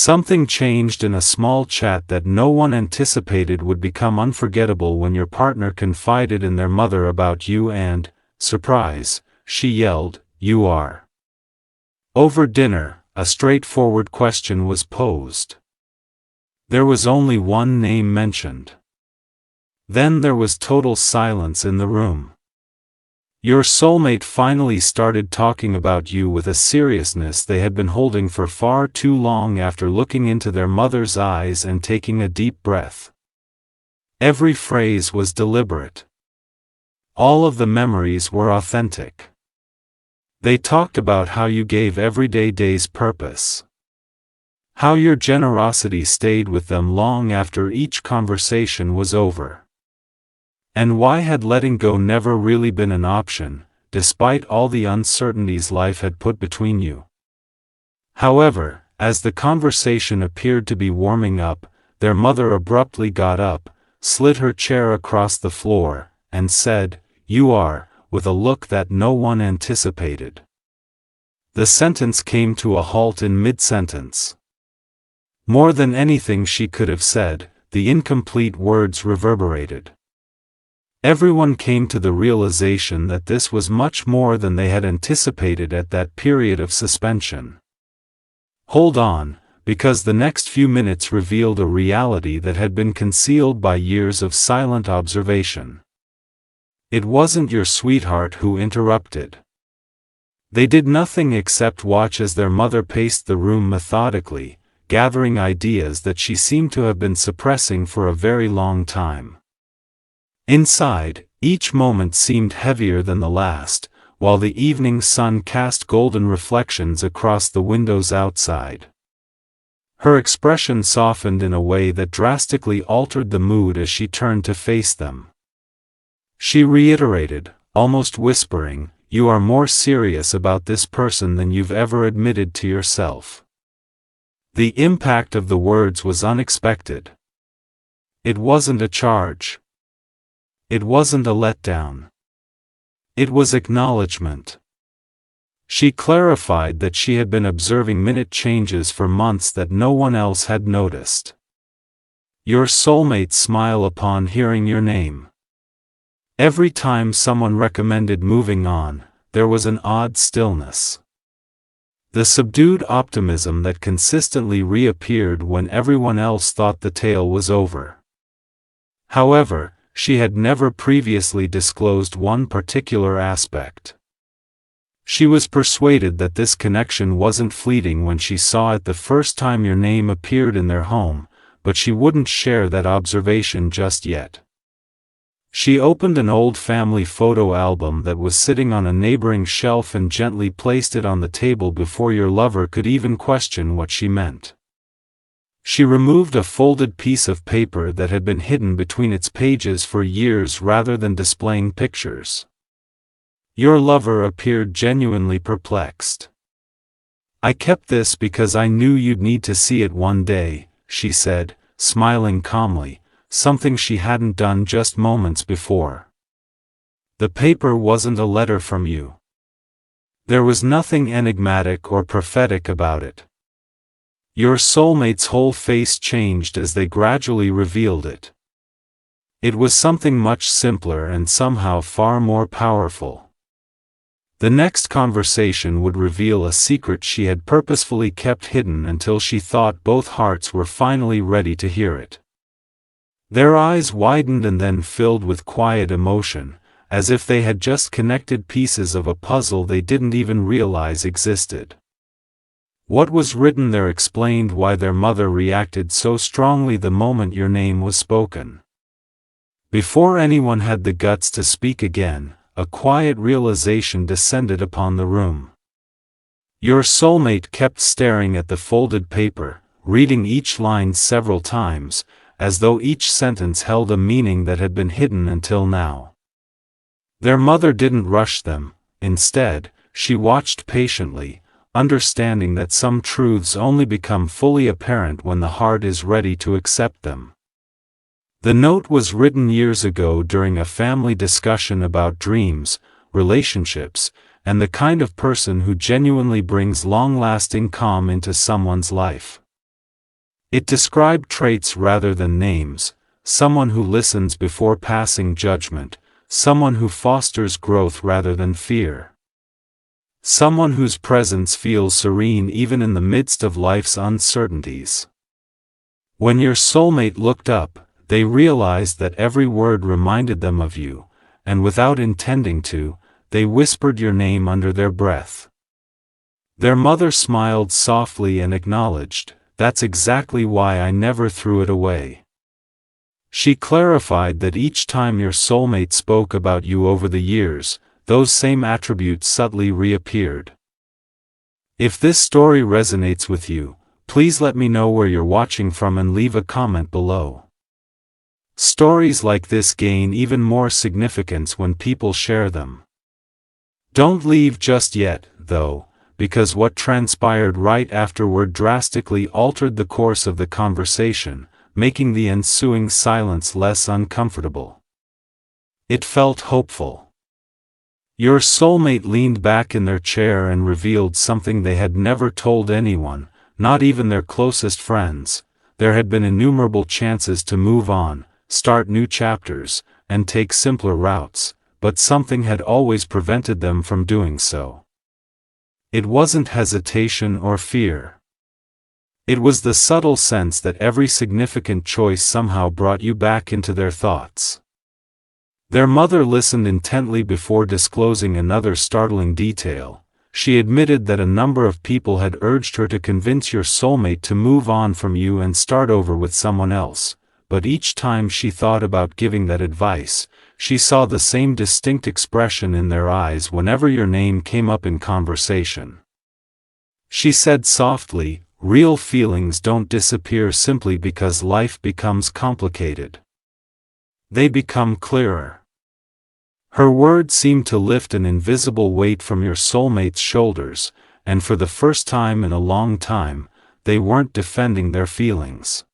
Something changed in a small chat that no one anticipated would become unforgettable when your partner confided in their mother about you and, surprise, she yelled, "You are." Over dinner, a straightforward question was posed. There was only one name mentioned. Then there was total silence in the room. Your soulmate finally started talking about you with a seriousness they had been holding for far too long after looking into their mother's eyes and taking a deep breath. Every phrase was deliberate. All of the memories were authentic. They talked about how you gave everyday days purpose. How your generosity stayed with them long after each conversation was over. And why had letting go never really been an option, despite all the uncertainties life had put between you. However, as the conversation appeared to be warming up, their mother abruptly got up, slid her chair across the floor, and said, "You are," with a look that no one anticipated. The sentence came to a halt in mid-sentence. More than anything she could have said, the incomplete words reverberated. Everyone came to the realization that this was much more than they had anticipated at that period of suspension. Hold on, because the next few minutes revealed a reality that had been concealed by years of silent observation. It wasn't your sweetheart who interrupted. They did nothing except watch as their mother paced the room methodically, gathering ideas that she seemed to have been suppressing for a very long time. Inside, each moment seemed heavier than the last, while the evening sun cast golden reflections across the windows outside. Her expression softened in a way that drastically altered the mood as she turned to face them. She reiterated, almost whispering, "You are more serious about this person than you've ever admitted to yourself." The impact of the words was unexpected. It wasn't a charge. It wasn't a letdown. It was acknowledgement. She clarified that she had been observing minute changes for months that no one else had noticed. Your soulmate smile upon hearing your name. Every time someone recommended moving on, there was an odd stillness. The subdued optimism that consistently reappeared when everyone else thought the tale was over. However, she had never previously disclosed one particular aspect. She was persuaded that this connection wasn't fleeting when she saw it the first time your name appeared in their home, but she wouldn't share that observation just yet. She opened an old family photo album that was sitting on a neighboring shelf and gently placed it on the table before your lover could even question what she meant. She removed a folded piece of paper that had been hidden between its pages for years rather than displaying pictures. Your lover appeared genuinely perplexed. "I kept this because I knew you'd need to see it one day," she said, smiling calmly, something she hadn't done just moments before. "The paper wasn't a letter from you. There was nothing enigmatic or prophetic about it." Your soulmate's whole face changed as they gradually revealed it. It was something much simpler and somehow far more powerful. The next conversation would reveal a secret she had purposefully kept hidden until she thought both hearts were finally ready to hear it. Their eyes widened and then filled with quiet emotion, as if they had just connected pieces of a puzzle they didn't even realize existed. What was written there explained why their mother reacted so strongly the moment your name was spoken. Before anyone had the guts to speak again, a quiet realization descended upon the room. Your soulmate kept staring at the folded paper, reading each line several times, as though each sentence held a meaning that had been hidden until now. Their mother didn't rush them. Instead, she watched patiently, understanding that some truths only become fully apparent when the heart is ready to accept them. The note was written years ago during a family discussion about dreams, relationships, and the kind of person who genuinely brings long-lasting calm into someone's life. It described traits rather than names, someone who listens before passing judgment, someone who fosters growth rather than fear. Someone whose presence feels serene even in the midst of life's uncertainties. When your soulmate looked up, they realized that every word reminded them of you, and without intending to, they whispered your name under their breath. Their mother smiled softly and acknowledged, "That's exactly why I never threw it away." She clarified that each time your soulmate spoke about you over the years, those same attributes subtly reappeared. If this story resonates with you, please let me know where you're watching from and leave a comment below. Stories like this gain even more significance when people share them. Don't leave just yet, though, because what transpired right afterward drastically altered the course of the conversation, making the ensuing silence less uncomfortable. It felt hopeful. Your soulmate leaned back in their chair and revealed something they had never told anyone, not even their closest friends. There had been innumerable chances to move on, start new chapters, and take simpler routes, but something had always prevented them from doing so. It wasn't hesitation or fear. It was the subtle sense that every significant choice somehow brought you back into their thoughts. Their mother listened intently before disclosing another startling detail. She admitted that a number of people had urged her to convince your soulmate to move on from you and start over with someone else, but each time she thought about giving that advice, she saw the same distinct expression in their eyes whenever your name came up in conversation. She said softly, "Real feelings don't disappear simply because life becomes complicated. They become clearer." Her words seemed to lift an invisible weight from your soulmate's shoulders, and for the first time in a long time, they weren't defending their feelings.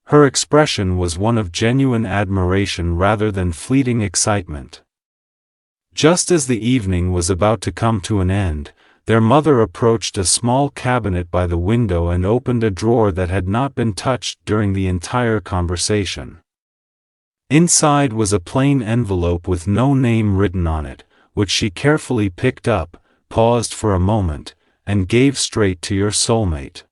Her expression was one of genuine admiration rather than fleeting excitement. Just as the evening was about to come to an end, their mother approached a small cabinet by the window and opened a drawer that had not been touched during the entire conversation. Inside was a plain envelope with no name written on it, which she carefully picked up, paused for a moment, and gave straight to your soulmate.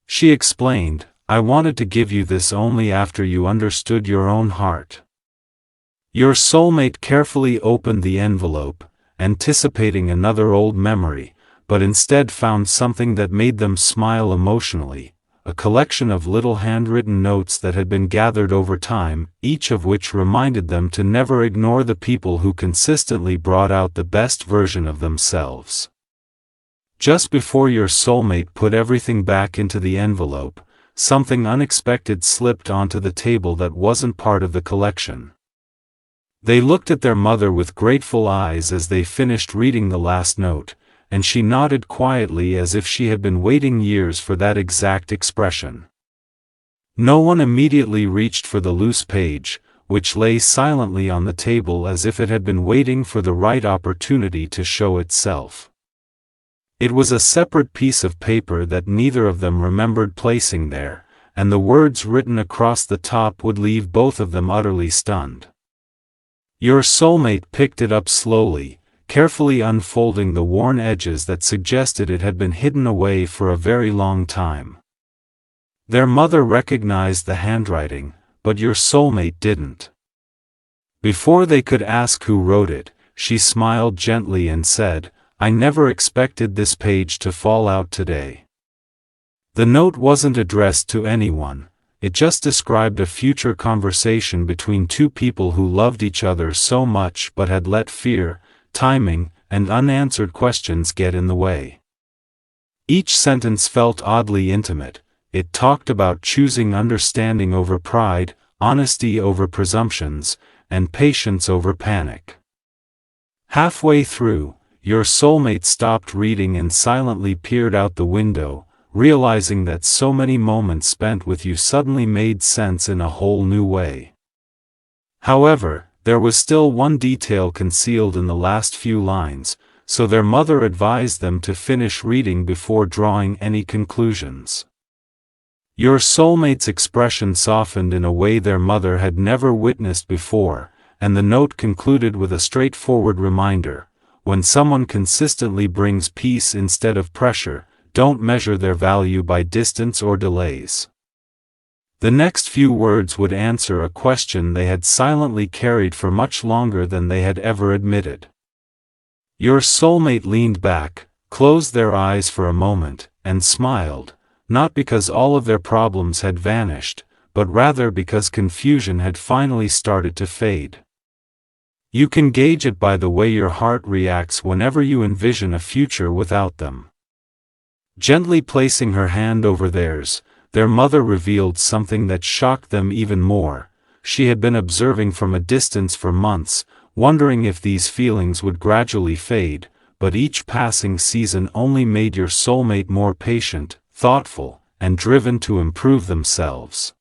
She explained, "I wanted to give you this only after you understood your own heart." Your soulmate carefully opened the envelope, anticipating another old memory, but instead found something that made them smile emotionally. A collection of little handwritten notes that had been gathered over time, each of which reminded them to never ignore the people who consistently brought out the best version of themselves. Just before your soulmate put everything back into the envelope, something unexpected slipped onto the table that wasn't part of the collection. They looked at their mother with grateful eyes as they finished reading the last note, and she nodded quietly as if she had been waiting years for that exact expression. No one immediately reached for the loose page, which lay silently on the table as if it had been waiting for the right opportunity to show itself. It was a separate piece of paper that neither of them remembered placing there, and the words written across the top would leave both of them utterly stunned. Your soulmate picked it up slowly, carefully unfolding the worn edges that suggested it had been hidden away for a very long time. Their mother recognized the handwriting, but your soulmate didn't. Before they could ask who wrote it, she smiled gently and said, "I never expected this page to fall out today." The note wasn't addressed to anyone, it just described a future conversation between two people who loved each other so much but had let fear, timing, and unanswered questions get in the way. Each sentence felt oddly intimate. It talked about choosing understanding over pride, honesty over presumptions, and patience over panic. Halfway through, your soulmate stopped reading and silently peered out the window, realizing that so many moments spent with you suddenly made sense in a whole new way. However, there was still one detail concealed in the last few lines, so their mother advised them to finish reading before drawing any conclusions. Your soulmate's expression softened in a way their mother had never witnessed before, and the note concluded with a straightforward reminder: when someone consistently brings peace instead of pressure, don't measure their value by distance or delays. The next few words would answer a question they had silently carried for much longer than they had ever admitted. Your soulmate leaned back, closed their eyes for a moment, and smiled, not because all of their problems had vanished, but rather because confusion had finally started to fade. You can gauge it by the way your heart reacts whenever you envision a future without them. Gently placing her hand over theirs, their mother revealed something that shocked them even more. She had been observing from a distance for months, wondering if these feelings would gradually fade, but each passing season only made your soulmate more patient, thoughtful, and driven to improve themselves.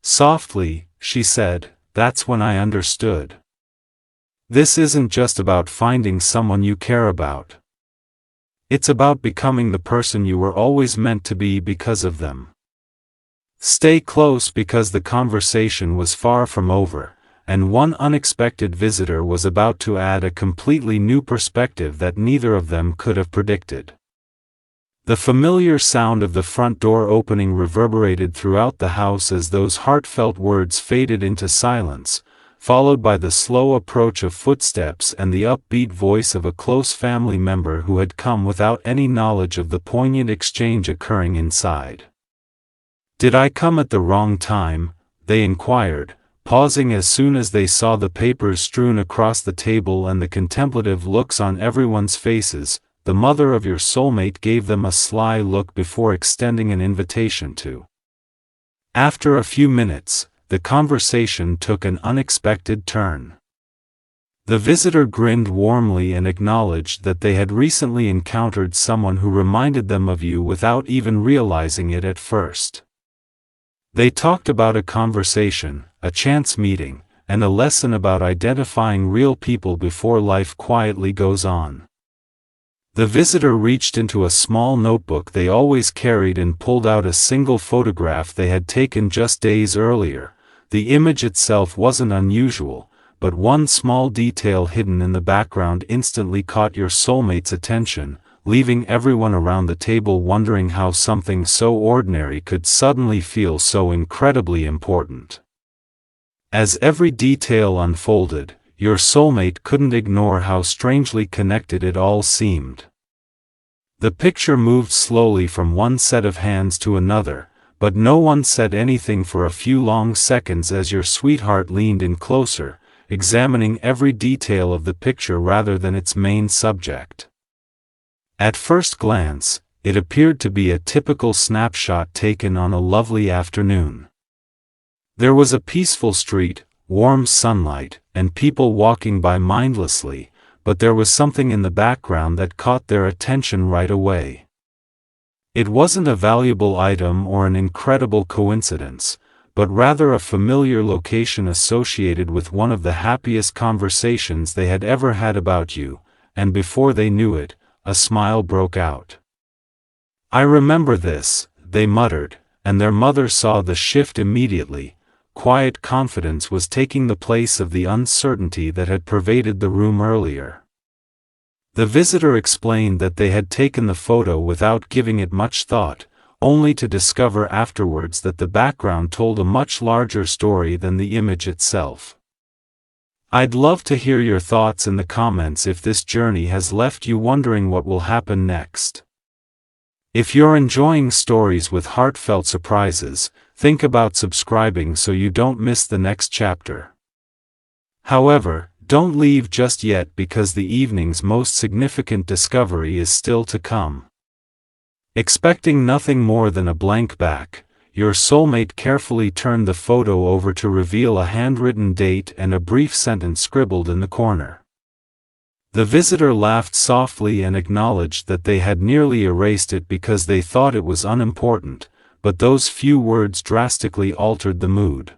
Softly, she said, "That's when I understood. This isn't just about finding someone you care about. It's about becoming the person you were always meant to be because of them." Stay close, because the conversation was far from over, and one unexpected visitor was about to add a completely new perspective that neither of them could have predicted. The familiar sound of the front door opening reverberated throughout the house as those heartfelt words faded into silence, followed by the slow approach of footsteps and the upbeat voice of a close family member who had come without any knowledge of the poignant exchange occurring inside. "Did I come at the wrong time?" they inquired, pausing as soon as they saw the papers strewn across the table and the contemplative looks on everyone's faces. The mother of your soulmate gave them a sly look before extending an invitation to. After a few minutes, the conversation took an unexpected turn. The visitor grinned warmly and acknowledged that they had recently encountered someone who reminded them of you without even realizing it at first. They talked about a conversation, a chance meeting, and a lesson about identifying real people before life quietly goes on. The visitor reached into a small notebook they always carried and pulled out a single photograph they had taken just days earlier. The image itself wasn't unusual, but one small detail hidden in the background instantly caught your soulmate's attention, leaving everyone around the table wondering how something so ordinary could suddenly feel so incredibly important. As every detail unfolded, your soulmate couldn't ignore how strangely connected it all seemed. The picture moved slowly from one set of hands to another, but no one said anything for a few long seconds as your sweetheart leaned in closer, examining every detail of the picture rather than its main subject. At first glance, it appeared to be a typical snapshot taken on a lovely afternoon. There was a peaceful street, warm sunlight, and people walking by mindlessly, but there was something in the background that caught their attention right away. It wasn't a valuable item or an incredible coincidence, but rather a familiar location associated with one of the happiest conversations they had ever had about you, and before they knew it, a smile broke out. "I remember this," they muttered, and their mother saw the shift immediately. Quiet confidence was taking the place of the uncertainty that had pervaded the room earlier. The visitor explained that they had taken the photo without giving it much thought, only to discover afterwards that the background told a much larger story than the image itself. "I'd love to hear your thoughts in the comments if this journey has left you wondering what will happen next. If you're enjoying stories with heartfelt surprises, think about subscribing so you don't miss the next chapter. However, don't leave just yet, because the evening's most significant discovery is still to come." Expecting nothing more than a blank back, your soulmate carefully turned the photo over to reveal a handwritten date and a brief sentence scribbled in the corner. The visitor laughed softly and acknowledged that they had nearly erased it because they thought it was unimportant, but those few words drastically altered the mood.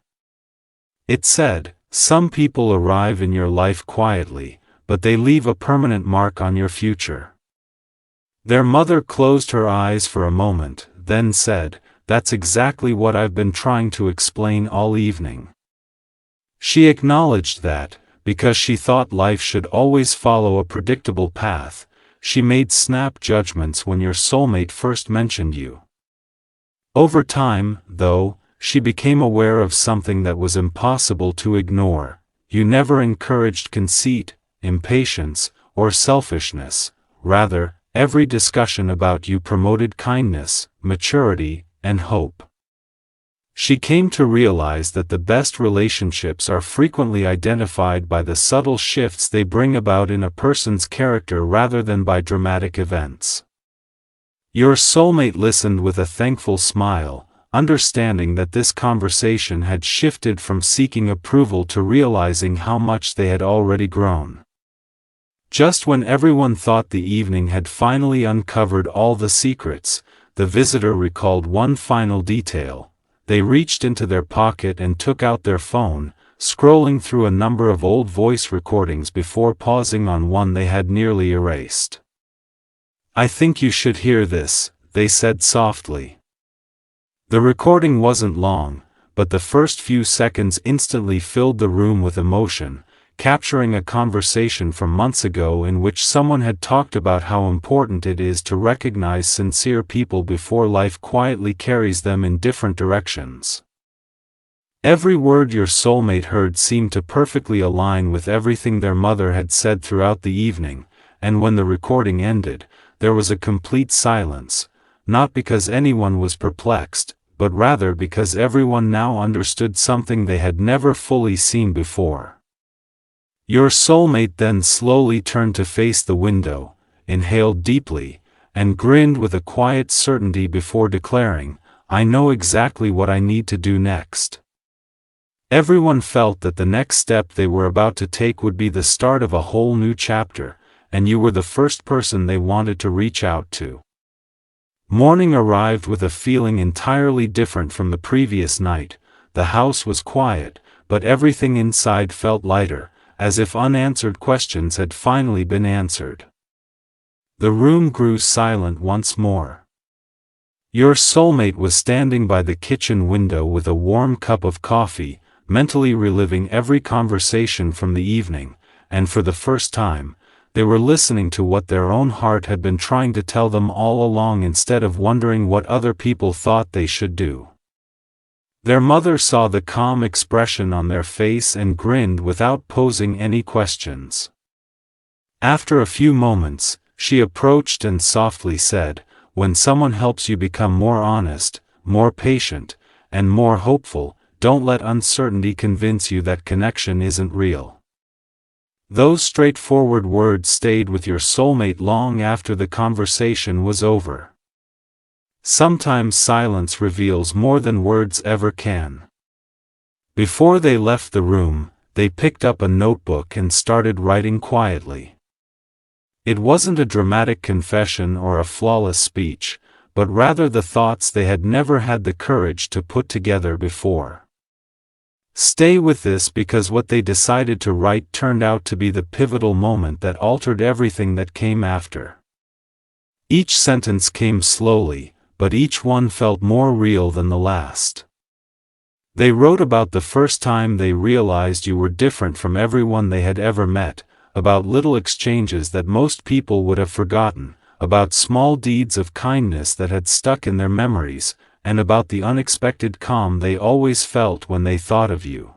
It said, "Some people arrive in your life quietly, but they leave a permanent mark on your future." Their mother closed her eyes for a moment, then said, that's exactly what I've been trying to explain all evening." She acknowledged that, because she thought life should always follow a predictable path, she made snap judgments when your soulmate first mentioned you. Over time, though, she became aware of something that was impossible to ignore: you never encouraged conceit, impatience, or selfishness. Rather, every discussion about you promoted kindness, maturity, and hope. She came to realize that the best relationships are frequently identified by the subtle shifts they bring about in a person's character rather than by dramatic events. Your soulmate listened with a thankful smile, understanding that this conversation had shifted from seeking approval to realizing how much they had already grown. Just when everyone thought the evening had finally uncovered all the secrets, the visitor recalled one final detail. They reached into their pocket and took out their phone, scrolling through a number of old voice recordings before pausing on one they had nearly erased. "I think you should hear this," they said softly. The recording wasn't long, but the first few seconds instantly filled the room with emotion, capturing a conversation from months ago in which someone had talked about how important it is to recognize sincere people before life quietly carries them in different directions. Every word your soulmate heard seemed to perfectly align with everything their mother had said throughout the evening, and when the recording ended, there was a complete silence, not because anyone was perplexed, but rather because everyone now understood something they had never fully seen before. Your soulmate then slowly turned to face the window, inhaled deeply, and grinned with a quiet certainty before declaring, "I know exactly what I need to do next." Everyone felt that the next step they were about to take would be the start of a whole new chapter, and you were the first person they wanted to reach out to. Morning arrived with a feeling entirely different from the previous night. The house was quiet, but everything inside felt lighter, as if unanswered questions had finally been answered. The room grew silent once more. Your soulmate was standing by the kitchen window with a warm cup of coffee, mentally reliving every conversation from the evening, and for the first time, they were listening to what their own heart had been trying to tell them all along instead of wondering what other people thought they should do. Their mother saw the calm expression on their face and grinned without posing any questions. After a few moments, she approached and softly said, "When someone helps you become more honest, more patient, and more hopeful, don't let uncertainty convince you that connection isn't real." Those straightforward words stayed with your soulmate long after the conversation was over. Sometimes silence reveals more than words ever can. Before they left the room, they picked up a notebook and started writing quietly. It wasn't a dramatic confession or a flawless speech, but rather the thoughts they had never had the courage to put together before. Stay with this, because what they decided to write turned out to be the pivotal moment that altered everything that came after. Each sentence came slowly, but each one felt more real than the last. They wrote about the first time they realized you were different from everyone they had ever met, about little exchanges that most people would have forgotten, about small deeds of kindness that had stuck in their memories, and about the unexpected calm they always felt when they thought of you.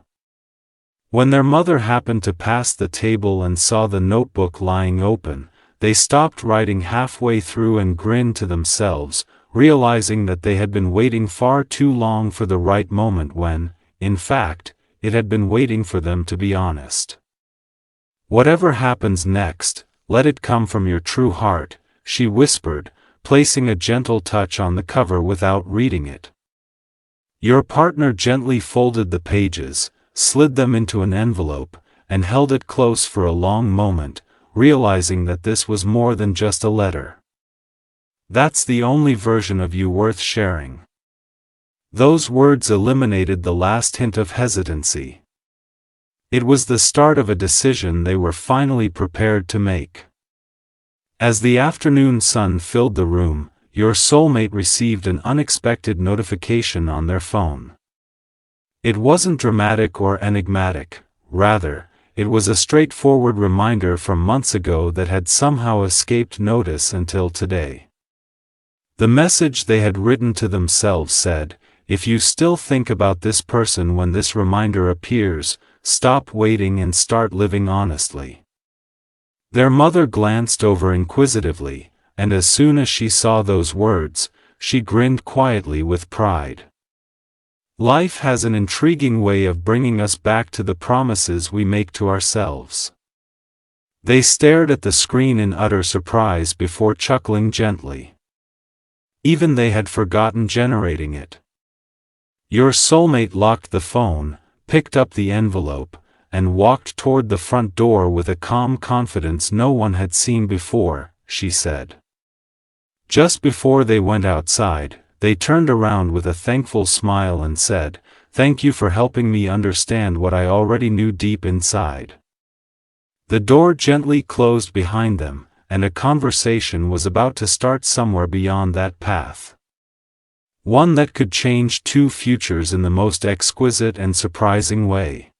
When their mother happened to pass the table and saw the notebook lying open, they stopped writing halfway through and grinned to themselves, realizing that they had been waiting far too long for the right moment when, in fact, it had been waiting for them to be honest. "Whatever happens next, let it come from your true heart," she whispered, placing a gentle touch on the cover without reading it. Your partner gently folded the pages, slid them into an envelope, and held it close for a long moment, realizing that this was more than just a letter. "That's the only version of you worth sharing." Those words eliminated the last hint of hesitancy. It was the start of a decision they were finally prepared to make. As the afternoon sun filled the room, your soulmate received an unexpected notification on their phone. It wasn't dramatic or enigmatic, rather, it was a straightforward reminder from months ago that had somehow escaped notice until today. The message they had written to themselves said, "If you still think about this person when this reminder appears, stop waiting and start living honestly." Their mother glanced over inquisitively, and as soon as she saw those words, she grinned quietly with pride. Life has an intriguing way of bringing us back to the promises we make to ourselves. They stared at the screen in utter surprise before chuckling gently. Even they had forgotten generating it. Your soulmate locked the phone, picked up the envelope, and walked toward the front door with a calm confidence no one had seen before, she said. Just before they went outside, they turned around with a thankful smile and said, "Thank you for helping me understand what I already knew deep inside." The door gently closed behind them, and a conversation was about to start somewhere beyond that path. One that could change two futures in the most exquisite and surprising way.